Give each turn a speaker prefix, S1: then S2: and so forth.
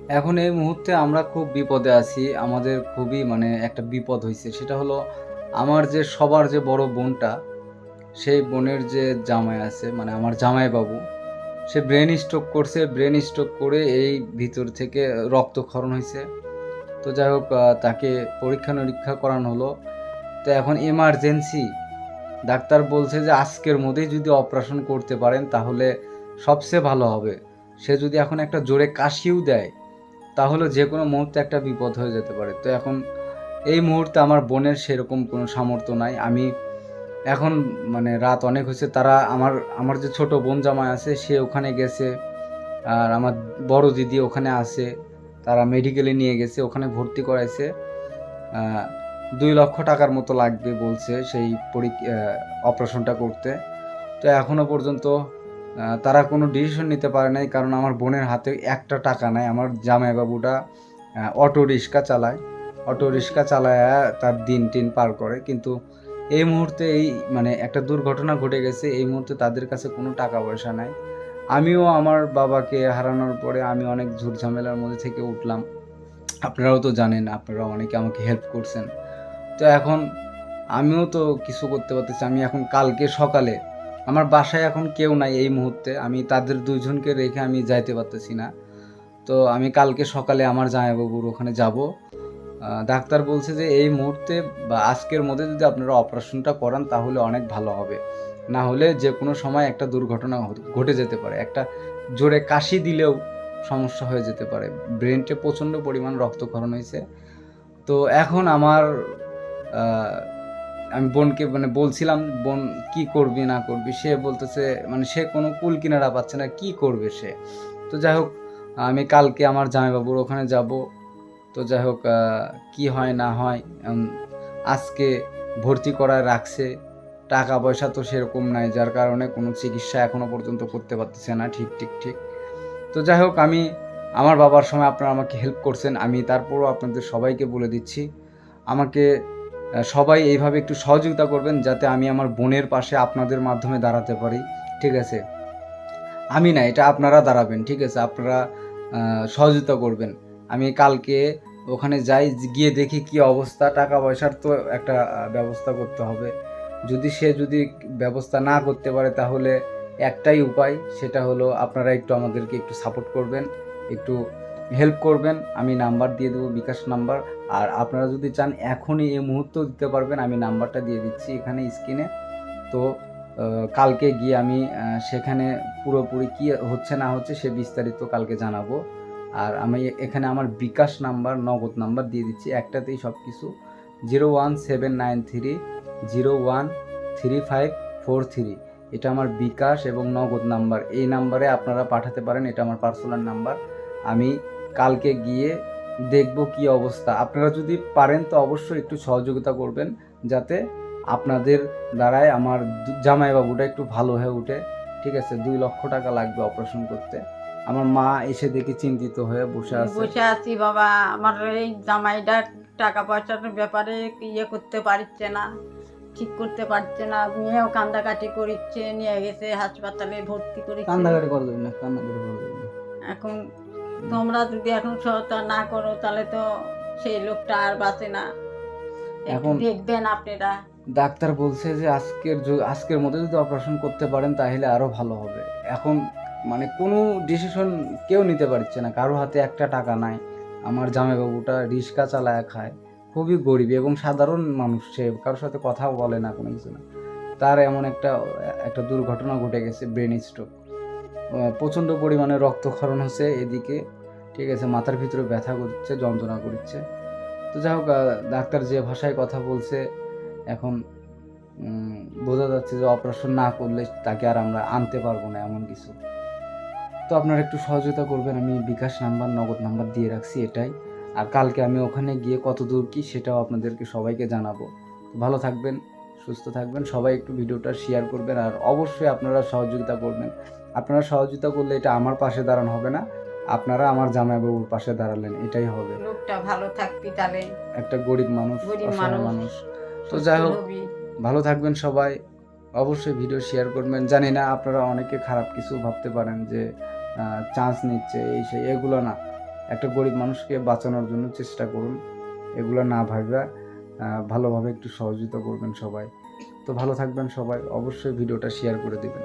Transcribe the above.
S1: এখন এই মুহূর্তে আমরা খুব বিপদে আছি। আমাদের খুবই একটা বিপদ হইছে। সেটা হলো আমার যে সবার যে বড় বোনটা, সেই বোনের যে জামাই আছে আমার জামাইবাবু, সে ব্রেইন স্ট্রোক করছে। ব্রেইন স্ট্রোক করে এই ভিতর থেকে রক্তক্ষরণ হইছে। তো যাই হোক তাকে পরীক্ষা-নিরীক্ষা করানো হলো। তো এখন এমার্জেন্সি ডাক্তার বলছে যে আজকের মধ্যেই যদি অপারেশন করতে পারেন তাহলে সবচেয়ে ভালো হবে। সে যদি এখন একটা জোরে কাশিও দেয় তাহলে যেকোনো মুহূর্তে একটা বিপদ হয়ে যেতে পারে। তো এখন এই মুহূর্তে আমার বোনের সেরকম কোনো সামর্থ্য নাই। আমি এখন রাত অনেক হইছে। তারা আমার যে ছোট বোন জামাই আছে সে ওখানে গেছে। আর আমার বড় দিদি ওখানে আছে। তারা মেডিকেলে নিয়ে গেছে, ওখানে ভর্তি করাইছে। আ ৳২,০০,০০০ টাকার মতো লাগবে বলছে সেই অপারেশনটা করতে। তো এখনো পর্যন্ত তারা কোনো ডিসিশন নিতে পারে নাই, কারণ আমার বোনের হাতে একটা টাকা নাই। আমার জামাইবাবুটা অটো রিক্সা চালায়। অটো রিক্সা চালায়া তার দিন-টিন পার করে। কিন্তু এই মুহূর্তে একটা দুর্ঘটনা ঘটে গেছে। এই মুহূর্তে তাদের কাছে কোনো টাকা-পয়সা নাই। আমিও আমার বাবাকে হারানোর পরে আমি অনেক ঝুট-ঝামেলার মধ্যে থেকে উঠলাম। আপনারাও তো জানেন, আপনারা অনেকে আমাকে হেল্প করছেন। তো এখন আমিও তো কিছু করতে পারতেছি। আমি এখন কালকে সকালে আমার বাসায় এখন কেউ নাই এই মুহূর্তে। আমি তাদের ২ জনকে রেখে আমি যাইতে পারতেছি না। তো আমি কালকে সকালে আমার জামাইবাবুর ওখানে যাবো। ডাক্তার বলছে যে এই মুহূর্তে বা আজকের মধ্যে যদি আপনারা অপারেশনটা করান তাহলে অনেক ভালো হবে। না হলে যেকোনো সময় একটা দুর্ঘটনা ঘটে যেতে পারে। একটা জোরে কাশি দিলেও সমস্যা হয়ে যেতে পারে। ব্রেইনে প্রচণ্ড পরিমাণ রক্তক্ষরণ হইছে। তো এখন আ আমি বোনকে বলছিলাম, "বোন কি করবি না করবি?" সে বলতেছে সে কোনো কুল কিনারা পাচ্ছে না। কি করবে সে? তো যাই হোক আমি কালকে আমার জামাইবাবুর ওখানে যাবো। তো যাই হোক কি হয় না হয় আজকে ভর্তি করায় রাখছে। টাকা-পয়সা তো সেরকম নাই, যার কারণে কোনো চিকিৎসা এখনো পর্যন্ত করতে পারতেছে না ঠিক। তো যাই হোক আমার বাবার সময় আপনারা আমাকে হেল্প করছেন। আমি তারপরও আপনাদের সবাইকে বলে দিচ্ছি, আমাকে সবাই এইভাবে একটু সহযোগিতা করবেন যাতে আমি আমার বোনের পাশে আপনাদের মাধ্যমে দাঁড়াতে পারি। ঠিক আছে? আমি না, এটা আপনারা দাঁড়াবেন। ঠিক আছে? আপনারা সহযোগিতা করবেন। আমি কালকে ওখানে যাই, গিয়ে দেখি কি অবস্থা। টাকা-পয়সার তো একটা ব্যবস্থা করতে হবে। যদি ব্যবস্থা না করতে পারে তাহলে একটাই উপায়, সেটা হলো আপনারা একটু আমাদেরকে একটু সাপোর্ট করবেন, একটু হেল্প করবেন। আমি নাম্বার দিয়ে দেবো, বিকাশ নাম্বার। আর আপনারা যদি চান এখনই এই মুহূর্তেও দিতে পারবেন, আমি নাম্বারটা দিয়ে দিচ্ছি এখানে স্ক্রিনে। তো কালকে গিয়ে আমি সেখানে পুরোপুরি কি হচ্ছে না হচ্ছে সে বিস্তারিত কালকে জানাবো। আর আমি এখানে আমার বিকাশ নাম্বার, নগদ নাম্বার দিয়ে দিচ্ছি। একটাতেই সবকিছু 01793013543। এটা আমার বিকাশ এবং নগদ নাম্বার। এই নাম্বারে আপনারা পাঠাতে পারেন। এটা আমার পার্সোনাল নাম্বার। আমি কালকে গিয়ে দেখব কি অবস্থা। আপনারা যদি পারেন তো অবশ্যই একটু সহযোগিতা করবেন যাতে আপনাদের দ্বারাই আমার জামাইবাবুটা একটু ভালো হয়ে ওঠে। ঠিক আছে? ৳২,০০,০০০ টাকা লাগবে অপারেশন করতে। আমার মা এসে দেখি চিন্তিত হয়ে বসে আছে।
S2: বসে আছি বাবা। আমার এই জামাইটা টাকা পয়সার ব্যাপারে ইয়ে করতে পারছে না, ঠিক করতে পারছে না। মেয়েও কান্দাকাটি করিচ্ছে, নিয়ে গেছে হাসপাতালে ভর্তি করেছে।
S1: কান্নাকাটি করবেন না, কান্নাকাটি করবেন না।
S2: এখন তোমরা যদি এখন সহায়তা না করো তাহলে তো সেই লোকটা আর বাঁচে না। একটু
S1: এখন
S2: দেখবেন আপনারা।
S1: ডাক্তার বলছে যে আজকের মধ্যে যদি অপারেশন করতে পারেন তাহলে আরো ভালো হবে। এখন কোনো ডিসিশন কেউ নিতে পারছে না। কারো হাতে একটা টাকা নাই। আমার জামাইবাবুটা রিক্সা চালায়া খায়। খুবই গরিব এবং সাধারণ মানুষ সে। কারো সাথে কথাও বলে না, কোনো কিছু না। তার এমন একটা দুর্ঘটনা ঘটে গেছে, ব্রেন স্ট্রোক। প্রচণ্ড পরিমাণে রক্তক্ষরণ হচ্ছে এদিকে। ঠিক আছে? মাথার ভিতরে ব্যথা করছে, যন্ত্রণা করছে। তো যাই হোক ডাক্তার যে ভাষায় কথা বলছে এখন উম বোঝা যাচ্ছে যে অপারেশন না করলে তাকে আর আমরা আনতে পারবো না, এমন কিছু। তো আপনারা একটু সহযোগিতা করবেন। আমি বিকাশ নাম্বার, নগদ নাম্বার দিয়ে রাখছি এটাই। আর কালকে আমি ওখানে গিয়ে কতদূর কি সেটাও আপনাদেরকে সবাইকে জানাবো। তো ভালো থাকবেন, সুস্থ থাকবেন। সবাই একটু ভিডিওটা শেয়ার করবেন আর অবশ্যই আপনারা সহযোগিতা করবেন। আপনারা সহযোগিতা করলে এটা আমার পাশে দাঁড়ানো হবে না। আপনারা আমার জামাইবাবুর পাশে দাঁড়ালেন, এটাই হবে।
S2: লোকটা ভালো থাকবি তাহলে।
S1: একটা গরিব মানুষ,
S2: গরিব
S1: অসহায়
S2: মানুষ
S1: মানুষ। তো
S2: সুস্থ
S1: যাই হোক
S2: হবি।
S1: ভালো থাকবেন সবাই। অবশ্যই ভিডিও শেয়ার করবেন। জানি না আপনারা অনেকে খারাপ কিছু ভাবতে পারেন যে চান্স নিচ্ছে এই সেই, এগুলো না। একটা গরিব মানুষকে বাঁচানোর জন্য চেষ্টা করুন, এগুলো না ভাববা ভালোভাবে একটু সহযোগিতা করবেন সবাই। তো ভালো থাকবেন সবাই, অবশ্যই ভিডিওটা শেয়ার করে দিবেন।